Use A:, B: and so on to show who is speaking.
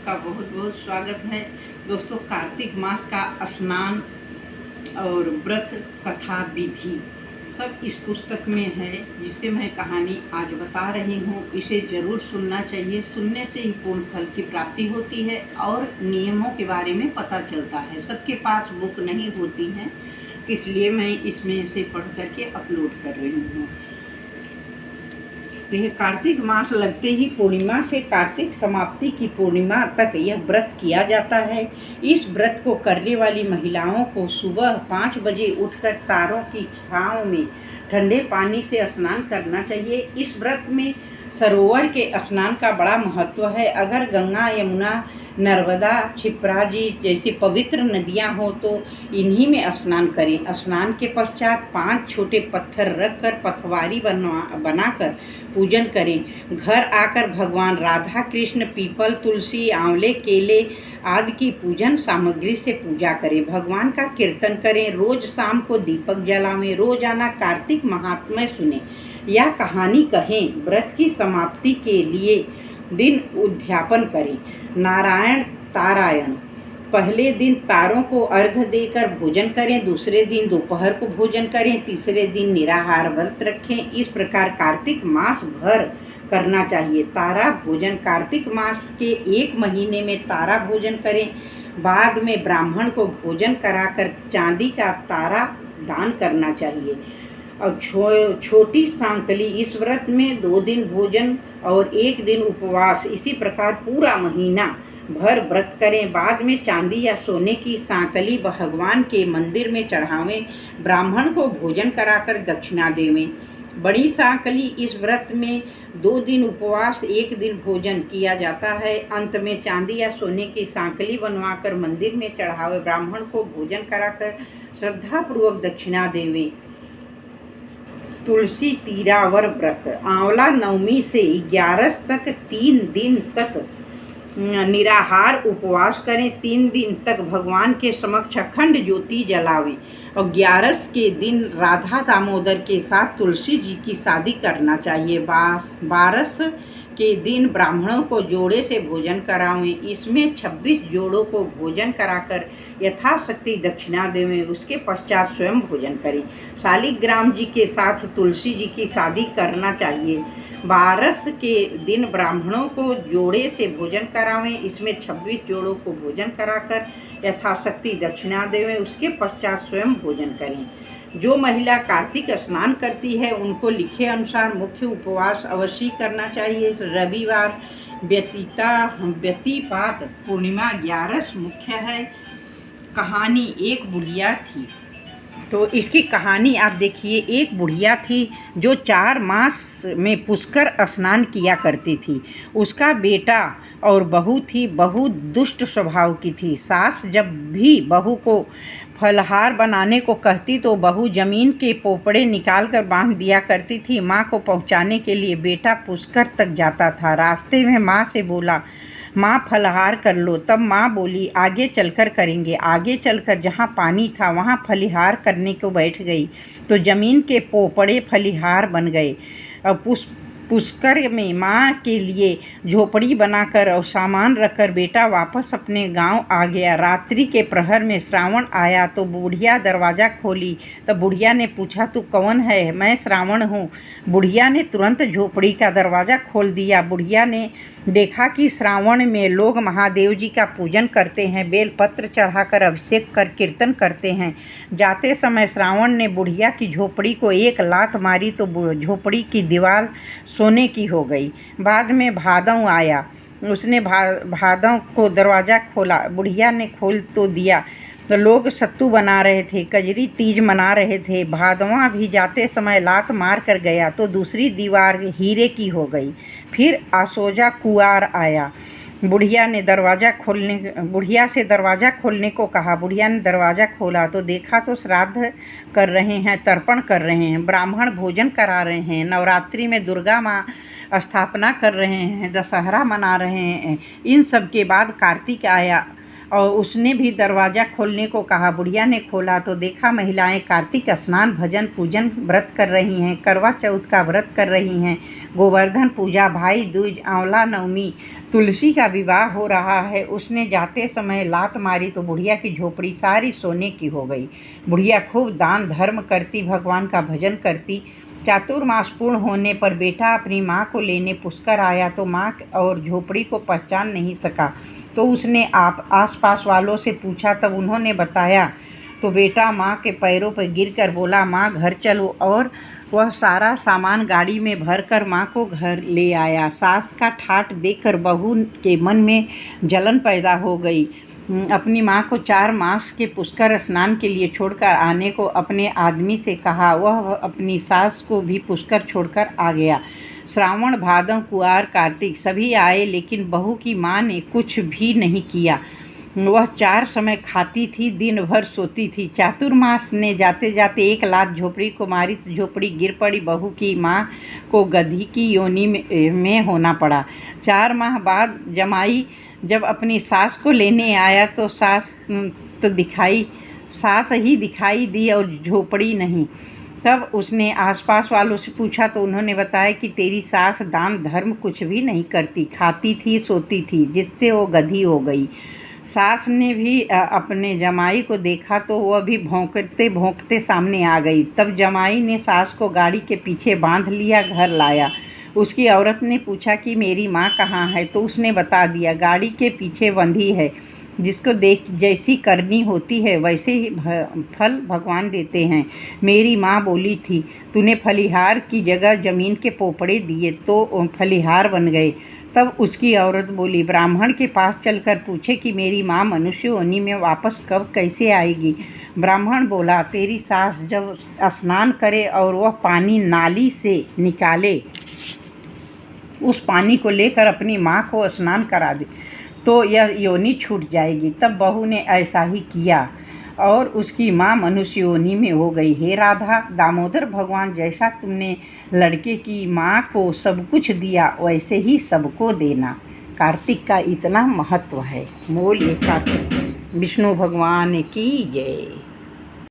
A: सबका बहुत बहुत स्वागत है। दोस्तों, कार्तिक मास का स्नान और व्रत कथा विधि सब इस पुस्तक में है, जिसे मैं कहानी आज बता रही हूँ। इसे ज़रूर सुनना चाहिए। सुनने से ही पूर्ण फल की प्राप्ति होती है और नियमों के बारे में पता चलता है। सबके पास बुक नहीं होती हैं, इसलिए मैं इसमें से पढ़ करके अपलोड कर रही हूँ। यह कार्तिक मास लगते ही पूर्णिमा से कार्तिक समाप्ति की पूर्णिमा तक यह व्रत किया जाता है। इस व्रत को करने वाली महिलाओं को सुबह 5 बजे उठकर तारों की छांव में ठंडे पानी से स्नान करना चाहिए। इस व्रत में सरोवर के स्नान का बड़ा महत्व है। अगर गंगा, यमुना, नर्मदा, क्षिप्रा जी जैसी पवित्र नदियां हो तो इन्हीं में स्नान करें। स्नान के पश्चात 5 छोटे पत्थर रखकर पथवारी बनाकर पूजन करें। घर आकर भगवान राधा कृष्ण, पीपल, तुलसी, आंवले, केले आदि की पूजन सामग्री से पूजा करें। भगवान का कीर्तन करें। रोज शाम को दीपक जलावें। रोजाना कार्तिक महात्म्य सुने या कहानी कहें। व्रत की समाप्ति के लिए दिन उद्यापन करें। नारायण तारायण। पहले दिन तारों को अर्घ्य देकर भोजन करें। दूसरे दिन दोपहर को भोजन करें। तीसरे दिन निराहार व्रत रखें। इस प्रकार कार्तिक मास भर करना चाहिए। तारा भोजन। कार्तिक मास के 1 महीने में तारा भोजन करें। बाद में ब्राह्मण को भोजन कराकर चांदी का तारा दान करना चाहिए। और छोटी सांकली। इस व्रत में 2 दिन भोजन और 1 दिन उपवास। इसी प्रकार पूरा महीना भर व्रत करें। बाद में चांदी या सोने की सांकली भगवान के मंदिर में चढ़ावें। ब्राह्मण को भोजन कराकर दक्षिणा देवें। बड़ी सांकली। इस व्रत में 2 दिन उपवास, 1 दिन भोजन किया जाता है। अंत में चांदी या सोने की सांकली बनवाकर मंदिर में चढ़ावे। ब्राह्मण को भोजन कराकर श्रद्धापूर्वक दक्षिणा देवें। तुलसी तीरावर व्रत। आंवला नवमी से 11 तक 3 दिन तक निराहार उपवास करें। 3 दिन तक भगवान के समक्ष अखंड ज्योति जलावें और 11 के दिन राधा दामोदर के साथ तुलसी जी की शादी करना चाहिए। 12 के दिन ब्राह्मणों को जोड़े से भोजन करावें। इसमें 26 जोड़ों को भोजन कराकर यथाशक्ति दक्षिणा देवें। उसके पश्चात स्वयं भोजन करें। शालिग्राम जी के साथ तुलसी जी की शादी करना चाहिए। 12 के दिन ब्राह्मणों को जोड़े से भोजन करावें। इसमें 26 जोड़ों को भोजन कराकर यथाशक्ति दक्षिणा देवें। उसके पश्चात स्वयं भोजन करें। जो महिला कार्तिक स्नान करती है उनको लिखे अनुसार मुख्य उपवास अवश्य करना चाहिए। रविवार व्यतिपात पूर्णिमा 11 मुख्य है। कहानी। एक बुढ़िया थी। तो इसकी कहानी आप देखिए। एक बुढ़िया थी जो 4 मास में पुष्कर स्नान किया करती थी। उसका बेटा और बहू थी। बहू दुष्ट स्वभाव की थी। सास जब भी बहू को फलहार बनाने को कहती तो बहू जमीन के पोपड़े निकाल कर बांध दिया करती थी। माँ को पहुँचाने के लिए बेटा पुष्कर तक जाता था। रास्ते में माँ से बोला, माँ फलहार कर लो। तब माँ बोली, आगे चलकर करेंगे। आगे चलकर जहाँ पानी था वहाँ फलिहार करने को बैठ गई तो जमीन के पोपड़े फलिहार बन गए। पुष्कर में माँ के लिए झोपड़ी बनाकर और सामान रखकर बेटा वापस अपने गांव आ गया। रात्रि के प्रहर में श्रावण आया तो बुढ़िया दरवाज़ा खोली। तब बुढ़िया ने पूछा, तू कौन है? मैं श्रावण हूँ। बुढ़िया ने तुरंत झोपड़ी का दरवाज़ा खोल दिया। बुढ़िया ने देखा कि श्रावण में लोग महादेव जी का पूजन करते हैं, बेलपत्र चढ़ाकर अभिषेक कर कीर्तन करते हैं। जाते समय श्रावण ने बुढ़िया की झोपड़ी को एक लात मारी तो झोपड़ी की दीवार सोने की हो गई। बाद में भादव आया। उसने भादव को दरवाज़ा खोला। बुढ़िया ने खोल तो दिया तो लोग सत्तू बना रहे थे, कजरी तीज मना रहे थे। भादवा भी जाते समय लात मार कर गया तो दूसरी दीवार हीरे की हो गई। फिर आसोजा कुआर आया। बुढ़िया से दरवाज़ा खोलने को कहा। बुढ़िया ने दरवाज़ा खोला तो देखा तो श्राद्ध कर रहे हैं, तर्पण कर रहे हैं, ब्राह्मण भोजन करा रहे हैं, नवरात्रि में दुर्गा माँ स्थापना कर रहे हैं, दशहरा मना रहे हैं। इन सब के बाद कार्तिक आया और उसने भी दरवाज़ा खोलने को कहा। बुढ़िया ने खोला तो देखा महिलाएं कार्तिक स्नान, भजन पूजन व्रत कर रही हैं, करवा चौथ का व्रत कर रही हैं, गोवर्धन पूजा, भाई दूज, आंवला नवमी, तुलसी का विवाह हो रहा है। उसने जाते समय लात मारी तो बुढ़िया की झोपड़ी सारी सोने की हो गई। बुढ़िया खूब दान धर्म करती, भगवान का भजन करती। चातुर्मास पूर्ण होने पर बेटा अपनी माँ को लेने पुष्कर आया तो माँ और झोपड़ी को पहचान नहीं सका, तो उसने आस-पास वालों से पूछा, तब उन्होंने बताया। तो बेटा माँ के पैरों पर गिरकर बोला, माँ घर चलो, और वह सारा सामान गाड़ी में भरकर माँ को घर ले आया। सास का ठाठ देखकर बहू के मन में जलन पैदा हो गई। अपनी माँ को 4 मास के पुष्कर स्नान के लिए छोड़कर आने को अपने आदमी से कहा। वह अपनी सास को भी पुष्कर छोड़कर आ गया। श्रावण, भादव, कुआर, कार्तिक सभी आए, लेकिन बहू की माँ ने कुछ भी नहीं किया। वह 4 समय खाती थी, दिन भर सोती थी। चातुर्मास ने जाते जाते 1 लात झोपड़ी को मारी तो झोपड़ी गिर पड़ी। बहू की माँ को गधी की योनि में होना पड़ा। 4 माह बाद जमाई जब अपनी सास को लेने आया तो सास ही दिखाई दी और झोपड़ी नहीं। तब उसने आसपास वालों से पूछा तो उन्होंने बताया कि तेरी सास दान धर्म कुछ भी नहीं करती, खाती थी, सोती थी, जिससे वो गधी हो गई। सास ने भी अपने जमाई को देखा तो वह भी भौंकते भौंकते सामने आ गई। तब जमाई ने सास को गाड़ी के पीछे बांध लिया, घर लाया। उसकी औरत ने पूछा कि मेरी माँ कहाँ है, तो उसने बता दिया, गाड़ी के पीछे बंधी है। जिसको देख जैसी करनी होती है वैसे ही फल भगवान देते हैं। मेरी माँ बोली थी, तूने फलिहार की जगह ज़मीन के पोपड़े दिए तो फलिहार बन गए। तब उसकी औरत बोली, ब्राह्मण के पास चलकर पूछे कि मेरी माँ मनुष्य योनि में वापस कब कैसे आएगी। ब्राह्मण बोला, तेरी सास जब स्नान करे और वह पानी नाली से निकाले, उस पानी को लेकर अपनी माँ को स्नान करा दे तो यह योनि छूट जाएगी। तब बहू ने ऐसा ही किया और उसकी माँ मनुष्य योनि में हो गई। हे राधा, दामोदर भगवान, जैसा तुमने लड़के की माँ को सब कुछ दिया वैसे ही सबको देना। कार्तिक का इतना महत्व है। बोलिए कार्तिक विष्णु भगवान की जय।